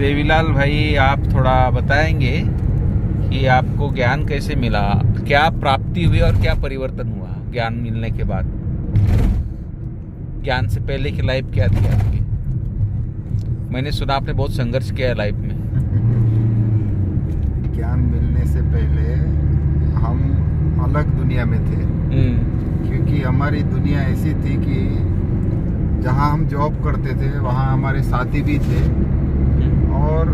देवीलाल भाई, आप थोड़ा बताएंगे कि आपको ज्ञान कैसे मिला, क्या प्राप्ति हुई और क्या परिवर्तन हुआ ज्ञान मिलने के बाद? ज्ञान से पहले की लाइफ क्या थी आपकी? मैंने सुना आपने बहुत संघर्ष किया है लाइफ में। ज्ञान मिलने से पहले हम अलग दुनिया में थे, क्योंकि हमारी दुनिया ऐसी थी कि जहाँ हम जॉब करते थे वहाँ हमारे साथी भी थे, और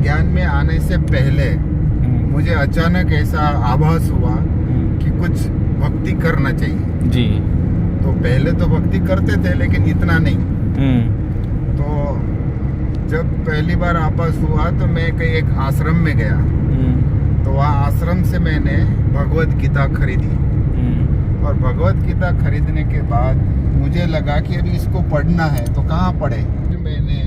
ज्ञान में आने से पहले मुझे अचानक ऐसा आभास हुआ कि कुछ भक्ति करना चाहिए जी। तो पहले तो भक्ति करते थे लेकिन इतना नहीं। तो जब पहली बार आभास हुआ तो मैं कहीं एक आश्रम में गया, तो वहाँ आश्रम से मैंने भगवत गीता खरीदी, और भगवत गीता खरीदने के बाद मुझे लगा कि अभी इसको पढ़ना है तो कहाँ पढ़े। मैंने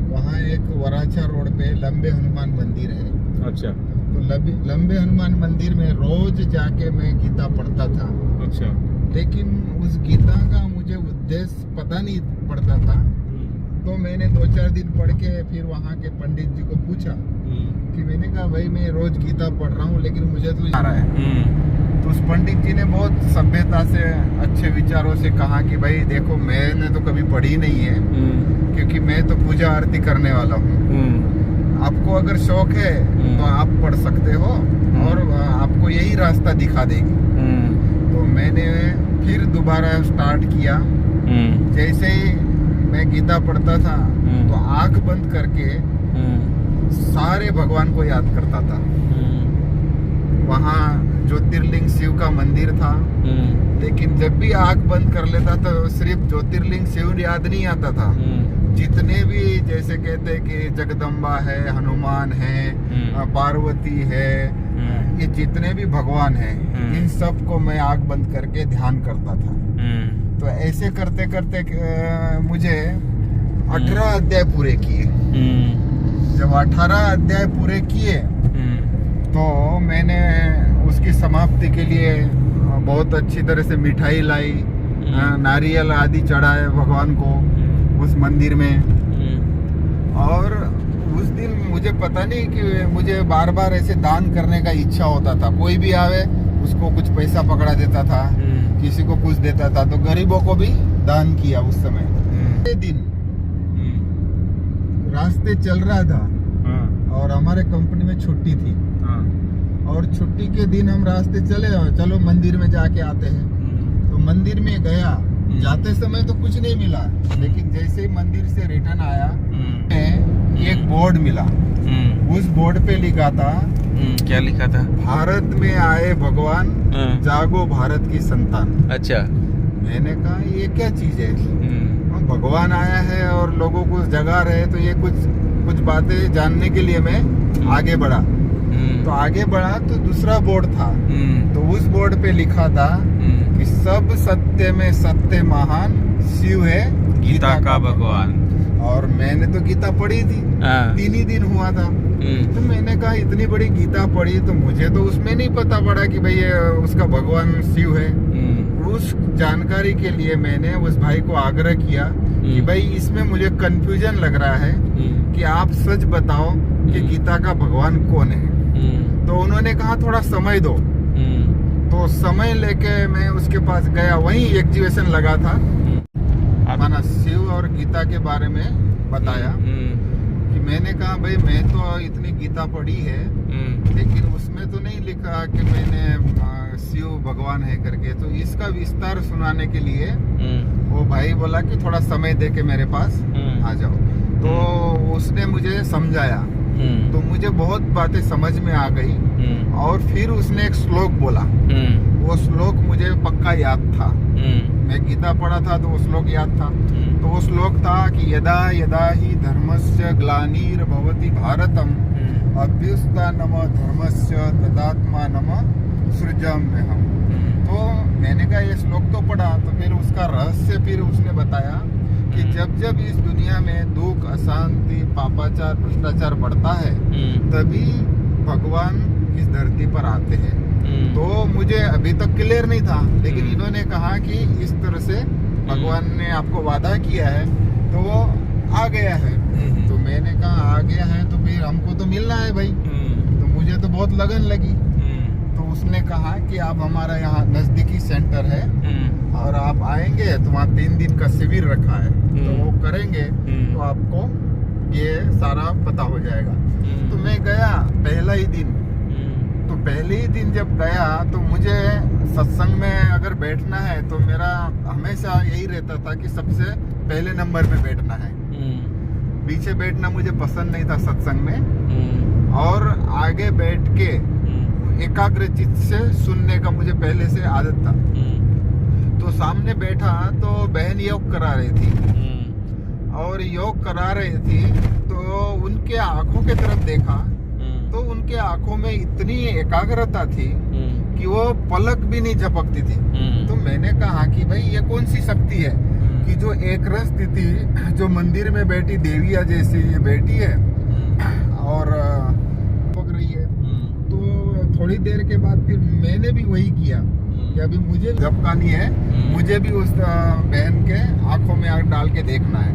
वहाँ एक वराछा रोड पे लंबे हनुमान मंदिर है। अच्छा। तो लंबे हनुमान मंदिर में रोज जाके मैं गीता पढ़ता था। अच्छा। लेकिन उस गीता का मुझे उद्देश्य पता नहीं पड़ता था। तो मैंने 2-4 दिन पढ़ के फिर वहाँ के पंडित जी को पूछा कि मैंने कहा भाई मैं रोज गीता पढ़ रहा हूँ लेकिन मुझे तो आ रहा है। तो उस पंडित जी ने बहुत सभ्यता से अच्छे विचारों से कहा कि भाई देखो मैंने तो कभी पढ़ी नहीं है, क्योंकि मैं तो पूजा आरती करने वाला हूँ। आपको अगर शौक है तो आप पढ़ सकते हो और आपको यही रास्ता दिखा देगी। तो मैंने फिर दोबारा स्टार्ट किया। जैसे ही मैं गीता पढ़ता था तो आंख बंद करके सारे भगवान को याद करता था। वहाँ ज्योतिर्लिंग शिव का मंदिर था, लेकिन जब भी आंख बंद कर लेता तो सिर्फ ज्योतिर्लिंग शिव याद नहीं आता था। जितने भी जैसे कहते हैं कि जगदम्बा है, हनुमान है, पार्वती है, ये जितने भी भगवान हैं इन सब को मैं आंख बंद करके ध्यान करता था। तो ऐसे करते करते मुझे 18 अध्याय पूरे किए। जब 18 अध्याय पूरे किए तो मैंने उसकी समाप्ति के लिए बहुत अच्छी तरह से मिठाई लाई, नारियल आदि चढ़ाए भगवान को उस मंदिर में। और उस दिन मुझे पता नहीं कि मुझे बार बार ऐसे दान करने का इच्छा होता था। कोई भी आवे उसको कुछ पैसा पकड़ा देता था, किसी को कुछ देता था, तो गरीबों को भी दान किया उस समय। दिन रास्ते चल रहा था और हमारे कंपनी में छुट्टी थी, और छुट्टी के दिन हम रास्ते चले, चलो मंदिर में जाके आते हैं। तो मंदिर में गया, जाते समय तो कुछ नहीं मिला, लेकिन जैसे ही मंदिर से रिटर्न आया एक बोर्ड मिला। उस बोर्ड पे लिखा था, क्या लिखा था? भारत में आए भगवान, जागो भारत की संतान। अच्छा। मैंने कहा ये क्या चीज है? भगवान आया है और लोगों को जगा रहे, तो ये कुछ बातें जानने के लिए मैं आगे बढ़ा। तो आगे बढ़ा तो दूसरा बोर्ड था, तो उस बोर्ड पे लिखा था कि सब सत्य में सत्य महान शिव है गीता का भगवान। और मैंने तो गीता पढ़ी थी, 3 ही दिन हुआ था। तो मैंने कहा इतनी बड़ी गीता पढ़ी तो मुझे तो उसमें नहीं पता पड़ा कि भाई उसका भगवान शिव है। उस जानकारी के लिए मैंने उस भाई को आग्रह किया कि भाई इसमें मुझे कंफ्यूजन लग रहा है कि आप सच बताओ कि गीता का भगवान कौन है। तो उन्होंने कहा थोड़ा समय दो। तो समय लेके मैं उसके पास गया, वहीं एग्जीबिशन लगा था, माना शिव और गीता के बारे में बताया। कि मैंने कहा भाई मैं तो इतनी गीता पढ़ी है, लेकिन उसमें तो नहीं लिखा कि मैंने शिव भगवान है करके। तो इसका विस्तार सुनाने के लिए वो भाई बोला कि थोड़ा समय दे के मेरे पास आ जाओ। तो उसने मुझे समझाया, तो मुझे बहुत बातें समझ में आ गई। और फिर उसने एक श्लोक बोला, वो श्लोक मुझे पक्का याद था। मैं गीता पढ़ा था तो वो श्लोक याद था। तो वो श्लोक था कि यदा यदा ही धर्मस्य ग्लानिर्भवति भारतम अभ्युत्थानम धर्मस्य तदात्मानम सृजाम्यहम्। तो मैंने कहा ये श्लोक तो पढ़ा, तो फिर उसका रहस्य फिर उसने बताया कि जब जब इस दुनिया में दुख, अशांति, पापाचार, भ्रष्टाचार बढ़ता है तभी भगवान इस धरती पर आते हैं। तो मुझे अभी तक क्लियर नहीं था, लेकिन इन्होंने कहा कि इस तरह से भगवान ने आपको वादा किया है तो वो आ गया है। तो मैंने कहा आ गया है तो फिर हमको तो मिलना है भाई। तो मुझे तो बहुत लगन लगी। तो उसने कहा कि आप हमारा यहाँ नजदीकी सेंटर है और आप आएंगे तो वहाँ 3 दिन का शिविर रखा है, तो वो करेंगे तो आपको ये सारा पता हो जाएगा। तो मैं गया पहला ही दिन। तो पहले ही दिन जब गया तो मुझे सत्संग में अगर बैठना है तो मेरा हमेशा यही रहता था कि सबसे पहले नंबर पे बैठना है। पीछे बैठना मुझे पसंद नहीं था सत्संग में, और आगे बैठ के एकाग्र चित्त से सुनने का मुझे पहले से आदत था। तो सामने बैठा तो बहन योग करा रही थी, और योग करा रही थी तो उनके आंखों के तरफ देखा तो उनके आंखों में इतनी एकाग्रता थी कि वो पलक भी नहीं झपकती थी। तो मैंने कहा कि भाई ये कौन सी शक्ति है कि जो एक रस स्थिति जो मंदिर में बैठी देविया जैसी ये बैठी है और पक रही है। तो थोड़ी देर के बाद फिर मैंने भी वही किया कि अभी मुझे झपकानी है, मुझे भी उस बहन के आंखों में आंख डाल के देखना है।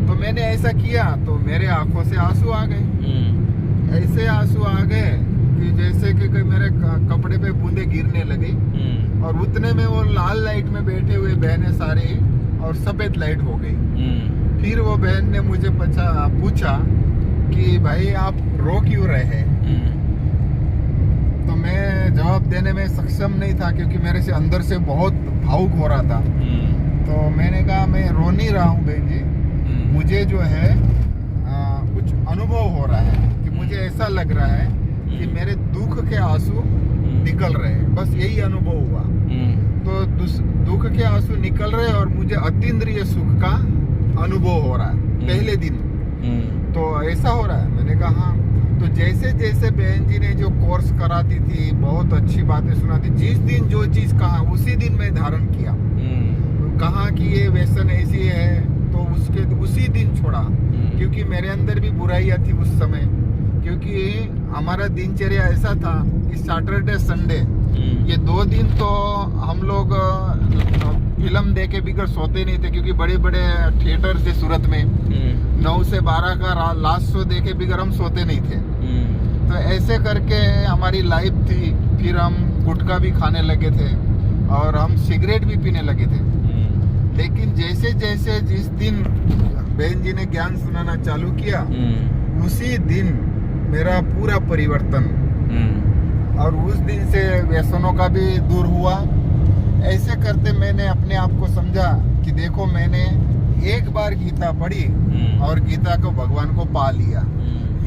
तो मैंने ऐसा किया तो मेरे आंखों से आंसू आ गए। ऐसे आंसू आ गए कि जैसे कि मेरे कपड़े पे बूंदे गिरने लगी, और उतने में वो लाल लाइट में बैठे हुए बहनें सारी और सफेद लाइट हो गई। फिर वो बहन ने मुझे पूछा कि भाई आप रो क्यों रहे हैं? तो मैं जवाब देने में सक्षम नहीं था क्योंकि मेरे से अंदर से बहुत भावुक हो रहा था। तो मैंने कहा मैं रो नहीं रहा हूँ बहन जी, मुझे जो है कुछ अनुभव हो रहा है कि मुझे ऐसा लग रहा है कि मेरे दुख के आंसू निकल रहे हैं, बस यही अनुभव हुआ। तो दुख के आंसू निकल रहे और मुझे अतीन्द्रिय सुख का अनुभव हो रहा है पहले दिन। तो ऐसा हो रहा है? मैंने कहा हाँ। तो जैसे जैसे बहन जी ने जो कोर्स कराती थी, बहुत अच्छी बातें सुनाती, जिस दिन जो चीज कहा उसी दिन मैं धारण किया। कहा कि ये व्यसन ऐसी है तो उसी दिन छोड़ा, क्योंकि मेरे अंदर भी बुराइयां थी उस समय। क्योंकि हमारा दिनचर्या ऐसा था कि सैटरडे संडे ये 2 दिन तो हम लोग फिल्म देखे बिगड़ सोते नहीं थे, क्योंकि बड़े बड़े थिएटर थे सूरत में। 9 से 12 का लास्ट शो देखे बिगड़ हम सोते नहीं थे। तो ऐसे करके हमारी लाइफ थी। फिर हम गुटखा भी खाने लगे थे और हम सिगरेट भी पीने लगे थे। लेकिन जैसे जैसे जिस दिन बहन जी ने ज्ञान सुनाना चालू किया उसी दिन मेरा पूरा परिवर्तन, और उस दिन से व्यसनों का भी दूर हुआ। ऐसे करते मैंने अपने आप को समझा कि देखो मैंने एक बार गीता पढ़ी और गीता को भगवान को पा लिया।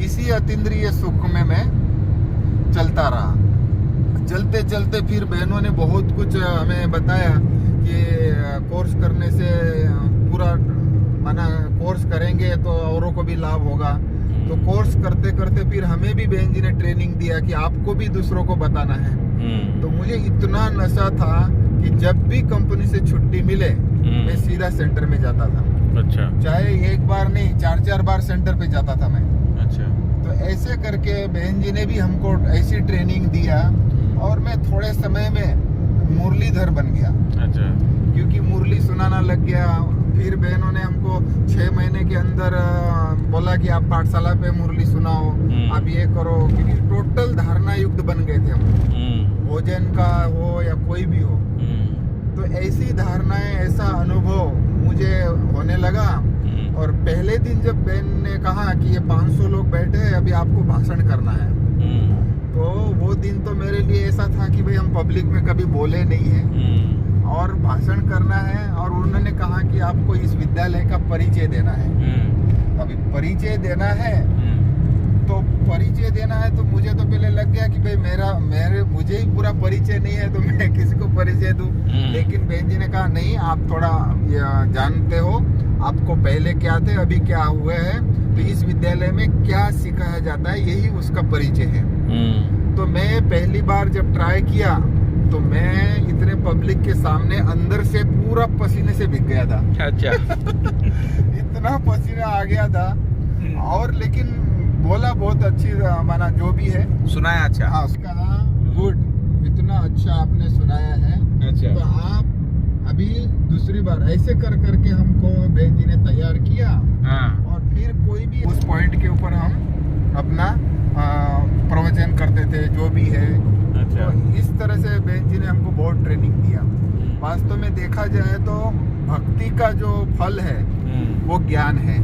इसी अतीन्द्रिय सुख में मैं चलता रहा। चलते चलते फिर बहनों ने बहुत कुछ हमें बताया कि कोर्स करने से पूरा माना कोर्स करेंगे तो औरों को भी लाभ होगा। तो कोर्स करते करते फिर हमें भी बहन जी ने ट्रेनिंग दिया कि आपको भी दूसरों को बताना है। तो मुझे इतना नशा था कि जब भी कंपनी से छुट्टी मिले मैं सीधा सेंटर में जाता था। अच्छा। चाहे एक बार नहीं 4-4 बार सेंटर पे जाता था मैं। अच्छा। तो ऐसे करके बहन जी ने भी हमको ऐसी ट्रेनिंग दिया और मैं थोड़े समय में मुरलीधर बन गया। अच्छा। क्योंकि मुरली सुनाना लग गया। फिर बहनों ने हमको 6 महीने के अंदर बोला कि आप पाठशाला पे मुरली सुनाओ, आप ये करो, क्योंकि टोटल धारणा युक्त बन गए थे हम, भोजन का हो या कोई भी हो। तो ऐसी धारणाएं, ऐसा अनुभव मुझे होने लगा। और पहले दिन जब बहन ने कहा कि ये 500 लोग बैठे हैं, अभी आपको भाषण करना है, तो वो दिन तो मेरे लिए ऐसा था कि भाई हम पब्लिक में कभी बोले नहीं है और भाषण करना है। और उन्होंने कहा कि आपको इस विद्यालय का परिचय देना है। अभी परिचय देना है तो परिचय देना है तो मुझे तो पहले लग गया कि भाई मुझे ही पूरा परिचय नहीं है तो मैं किसी को परिचय दूं। लेकिन बहन जी ने कहा नहीं, आप थोड़ा जानते हो, आपको पहले क्या थे अभी क्या हुए हैं, तो इस विद्यालय में क्या सिखाया जाता है यही उसका परिचय है। तो मैं पहली बार जब ट्राई किया तो मैं इतने पब्लिक के सामने अंदर से पूरा पसीने से भीग गया था। अच्छा। इतना पसीना आ गया था। और लेकिन बोला बहुत अच्छी, माना जो भी है सुनाया। अच्छा। हाँ, उसका गुड, इतना अच्छा आपने सुनाया है। अच्छा। तो आप अभी दूसरी बार ऐसे कर करके हमको बहन जी ने तैयार किया। हाँ। और फिर कोई भी उस पॉइंट के ऊपर हम अपना प्रवचन करते थे, जो भी है। अच्छा। तो इस तरह से बहन जी ने हमको बहुत ट्रेनिंग दिया। वास्तव में देखा जाए तो भक्ति का जो फल है वो ज्ञान है।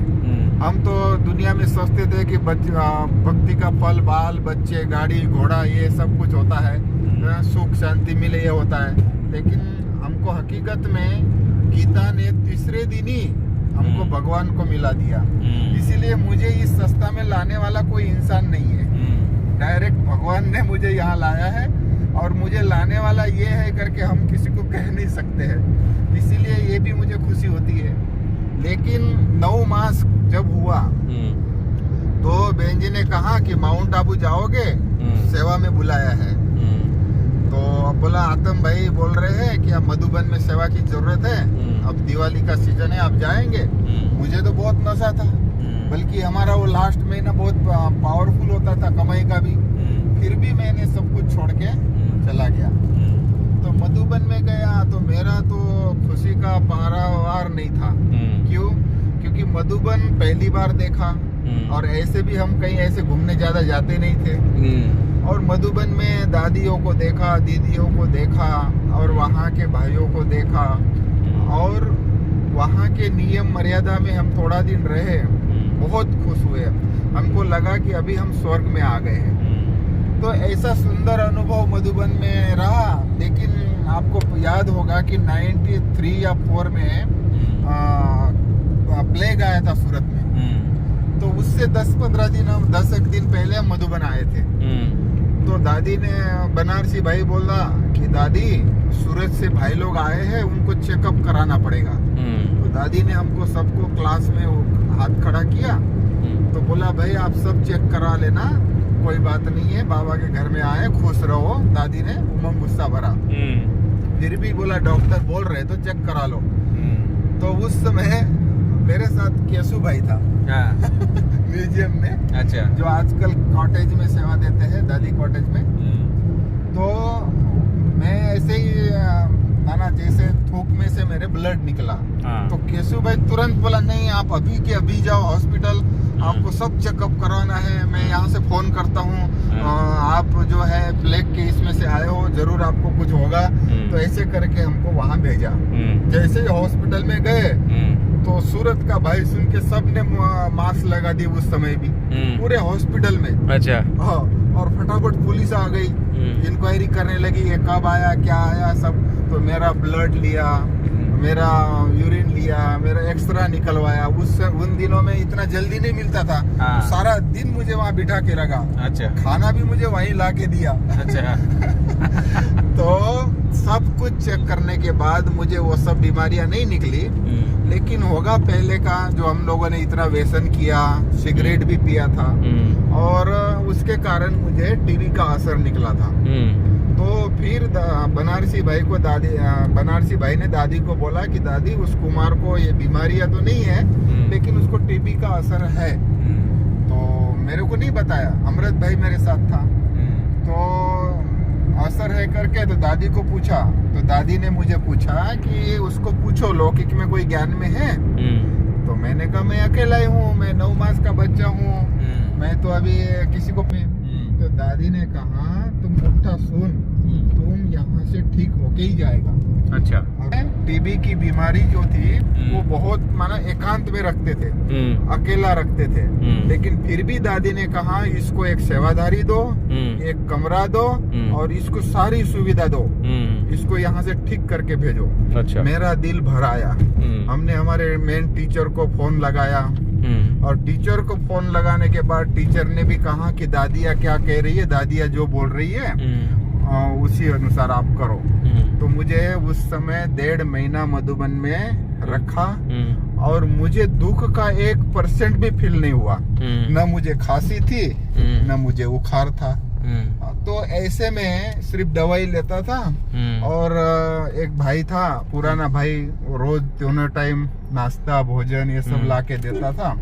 हम तो दुनिया में सोचते थे कि भक्ति का फल बाल बच्चे गाड़ी घोड़ा ये सब कुछ होता है, सुख शांति मिले ये होता है, लेकिन हमको हकीकत में गीता ने तीसरे दिन ही हमको भगवान को मिला दिया। इसीलिए मुझे इस संस्था में लाने वाला कोई इंसान नहीं है, डायरेक्ट भगवान ने मुझे यहाँ लाया है, और मुझे लाने वाला ये है करके हम किसी को कह नहीं सकते हैं। इसीलिए ये भी मुझे खुशी होती है। लेकिन 9 मास जब हुआ तो बहन जी ने कहा कि माउंट आबू जाओगे, सेवा में बुलाया है। तो अब बोला आतम भाई बोल रहे हैं कि अब मधुबन में सेवा की जरूरत है, अब दिवाली का सीजन है, आप जाएंगे। मुझे तो बहुत नशा था, बल्कि हमारा वो लास्ट महीना बहुत पावरफुल होता था कमाई का भी। फिर भी मैंने सब कुछ छोड़ के चला गया। तो मधुबन में गया तो मेरा तो खुशी का पारावार नहीं था। क्यों? क्योंकि मधुबन पहली बार देखा, और ऐसे भी हम कहीं ऐसे घूमने ज्यादा जाते नहीं थे। और मधुबन में दादियों को देखा, दीदियों को देखा, और वहाँ के भाइयों को देखा, और वहाँ के नियम मर्यादा में हम थोड़ा दिन रहे, बहुत खुश हुए। हमको लगा कि अभी हम स्वर्ग में आ गए हैं। तो ऐसा सुंदर अनुभव मधुबन में रहा। लेकिन आपको याद होगा कि 93 या 4 में प्लेग आया था सूरत में। तो उससे 10-15 दिन, हम 10 दिन पहले हम मधुबन आए थे। तो दादी ने, बनारसी भाई बोला कि दादी सूरत से भाई लोग आए हैं, उनको चेकअप कराना पड़ेगा। तो दादी ने हमको सबको क्लास में हाथ खड़ा किया, तो बोला भाई आप सब चेक करा लेना, कोई बात नहीं है, बाबा के घर में आए, खुश रहो। दादी ने उमंग गुस्सा भरा। फिर भी बोला डॉक्टर बोल रहे तो चेक करा लो। तो उस समय मेरे साथ केसु भाई था म्यूजियम में। अच्छा। जो आजकल कॉटेज में सेवा देते हैं, दादी कॉटेज में। तो मैं ऐसे ही माना जैसे थूक में से मेरे ब्लड निकला। तो केसु भाई तुरंत बोला नहीं आप अभी के अभी जाओ हॉस्पिटल, आपको सब चेकअप कराना है, मैं यहाँ से फोन करता हूँ, आप जो है प्लेग के इसमें से आए हो, जरूर आपको कुछ होगा। तो ऐसे करके हमको वहाँ भेजा। जैसे ही हॉस्पिटल में गए तो सूरत का भाई सुन के सबने मास्क लगा दी उस समय भी, पूरे हॉस्पिटल में। अच्छा। हाँ, और फटाफट पुलिस आ गई, इंक्वायरी करने लगी, ये कब आया क्या आया सब। तो मेरा ब्लड लिया, मेरा यूरिन लिया, मेरा एक्सरा निकलवाया। उन दिनों में इतना जल्दी नहीं मिलता था। तो सारा दिन मुझे वहाँ बिठा के रखा। अच्छा। खाना भी मुझे वहीं ला के दिया। अच्छा। तो सब कुछ चेक करने के बाद मुझे वो सब बीमारियां नहीं निकली, लेकिन होगा पहले का जो हम लोगों ने इतना व्यसन किया, सिगरेट भी पिया था, और उसके कारण मुझे टीबी का असर निकला था। तो फिर बनारसी भाई ने दादी को बोला कि दादी उस कुमार को ये बीमारियां तो नहीं है, लेकिन उसको टीबी का असर है। तो मेरे को नहीं बताया, अमृत भाई मेरे साथ था। तो असर है करके तो दादी को पूछा, तो दादी ने मुझे पूछा कि उसको पूछो लौकिक में कोई ज्ञान में है। तो मैंने कहा मैं अकेला ही हूँ, मैं 9 मास का बच्चा हूँ, मैं तो अभी किसी को। तो दादी ने कहा तुम मुट्ठा सुन, तुम यहाँ से ठीक होके ही जाएगा। अच्छा। टीबी की बीमारी जो थी वो बहुत माना एकांत में रखते थे, अकेला रखते थे, लेकिन फिर भी दादी ने कहा इसको एक सेवाधारी दो, एक कमरा दो, और इसको सारी सुविधा दो, इसको यहाँ से ठीक करके भेजो। अच्छा। मेरा दिल भर आया। हमने हमारे मेन टीचर को फोन लगाया, और टीचर को फोन लगाने के बाद टीचर ने भी कहा कि दादिया क्या कह रही है, दादिया जो बोल रही है उसी अनुसार आप करो। तो मुझे उस समय 1.5 महीना मधुबन में रखा, और मुझे दुख का 1% भी फील नहीं हुआ। न मुझे खांसी थी, न मुझे बुखार था। तो ऐसे में सिर्फ दवाई लेता था, और एक भाई था पुराना भाई, रोज दोनों टाइम नाश्ता भोजन ये सब ला के देता था।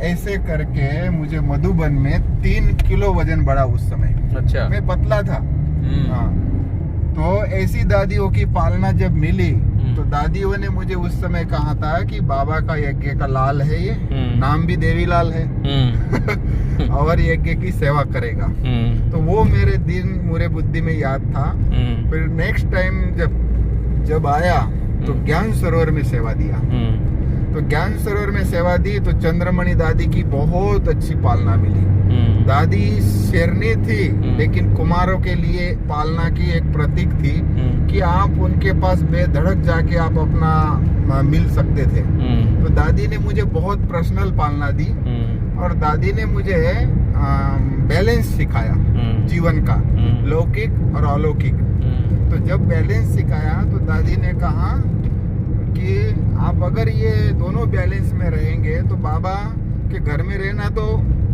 ऐसे करके मुझे मधुबन में 3 किलो वजन बढ़ा उस समय। अच्छा। मैं पतला था। हाँ। तो ऐसी दादियों की पालना जब मिली तो दादियों ने मुझे उस समय कहा था कि बाबा का यज्ञ का लाल है ये, नाम भी देवीलाल है और यज्ञ की सेवा करेगा। तो वो मेरे मेरे बुद्धि में याद था। फिर नेक्स्ट टाइम जब आया तो ज्ञान सरोवर में सेवा दिया। तो ज्ञान सरोवर में सेवा दी तो चंद्रमणि दादी की बहुत अच्छी पालना मिली। दादी शेरनी थी लेकिन कुमारों के लिए पालना की एक प्रतीक थी कि आप उनके पास बेधड़क जाके आप अपना मिल सकते थे। तो दादी ने मुझे बहुत पर्सनल पालना दी और दादी ने मुझे बैलेंस सिखाया जीवन का, लौकिक और अलौकिक। तो जब बैलेंस सिखाया तो दादी ने कहा कि आप अगर ये दोनों बैलेंस में रहेंगे तो बाबा के घर में रहना तो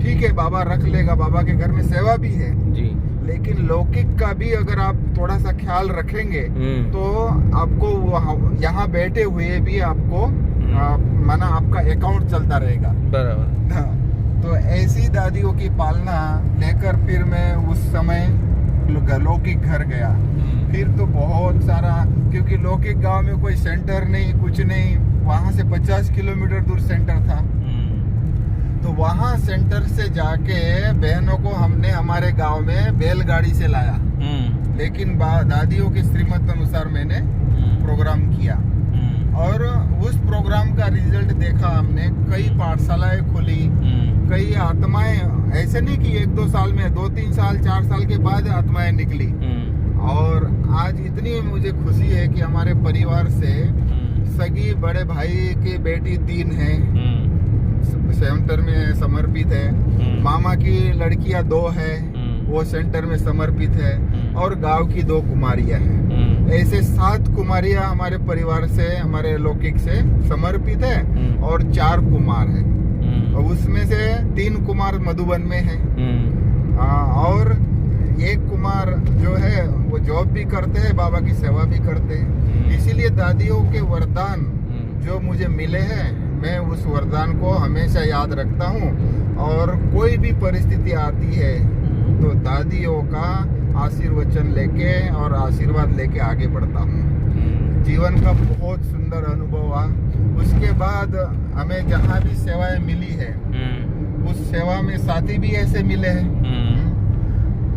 ठीक है, बाबा रख लेगा, बाबा के घर में सेवा भी है जी, लेकिन लौकिक का भी अगर आप थोड़ा सा ख्याल रखेंगे तो आपको यहाँ बैठे हुए भी आपको माना आपका अकाउंट चलता रहेगा। बराबर। तो ऐसी दादियों की पालना लेकर फिर मैं उस समय लौकिक घर गया। फिर तो बहुत सारा, क्योंकि लौकिक गांव में कोई सेंटर नहीं, कुछ नहीं, वहां से 50 किलोमीटर दूर सेंटर था। तो वहां सेंटर से जाके बहनों को हमने हमारे गांव में बैलगाड़ी से लाया। लेकिन दादियों के श्रीमत अनुसार मैंने प्रोग्राम किया और उस प्रोग्राम का रिजल्ट देखा हमने। कई पाठशालाएं खुली, कई आत्माएं, ऐसे नहीं कि 1-2 साल में, 2-3 साल 4 साल के बाद आत्माएं निकली। और आज इतनी मुझे खुशी है कि हमारे परिवार से सगी बड़े भाई की बेटी 3 है, सेंटर में समर्पित है। मामा की लड़कियां 2 है, वो सेंटर में समर्पित है और गांव की 2 कुमारियां हैं। ऐसे 7 कुमारियां हमारे परिवार से, हमारे लौकिक से समर्पित है और 4 कुमार है और उसमें से 3 कुमार मधुबन में है और 1 कुमार जो है वो जॉब भी करते हैं, बाबा की सेवा भी करते हैं। इसीलिए दादियों के वरदान जो मुझे मिले हैं, मैं उस वरदान को हमेशा याद रखता हूँ और कोई भी परिस्थिति आती है तो दादियों का आशीर्वचन लेके और आशीर्वाद लेके आगे बढ़ता हूँ। जीवन का बहुत सुंदर अनुभव हुआ। उसके बाद हमें जहाँ भी सेवाएं मिली है उस सेवा में साथी भी ऐसे मिले हैं।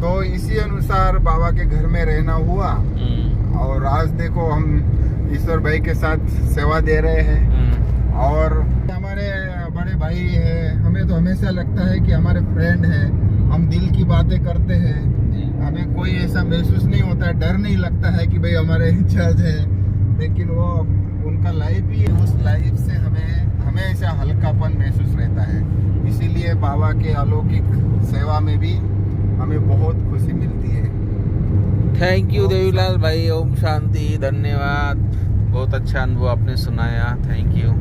तो इसी अनुसार बाबा के घर में रहना हुआ और आज देखो हम ईश्वर भाई के साथ सेवा दे रहे हैं और हमारे बड़े भाई है। हमें तो हमेशा लगता है कि हमारे फ्रेंड है, हम दिल की बातें करते हैं, हमें कोई ऐसा महसूस नहीं होता है, डर नहीं लगता है कि भाई हमारे इंचार्ज है। लेकिन वो उनका लाइफ ही, उस लाइफ से हमें हमेशा हल्कापन महसूस रहता है। इसीलिए बाबा के अलौकिक सेवा में भी हमें बहुत खुशी मिलती है। थैंक यू देवीलाल भाई, ओम शांति, धन्यवाद। बहुत अच्छा अनुभव आपने सुनाया, थैंक यू।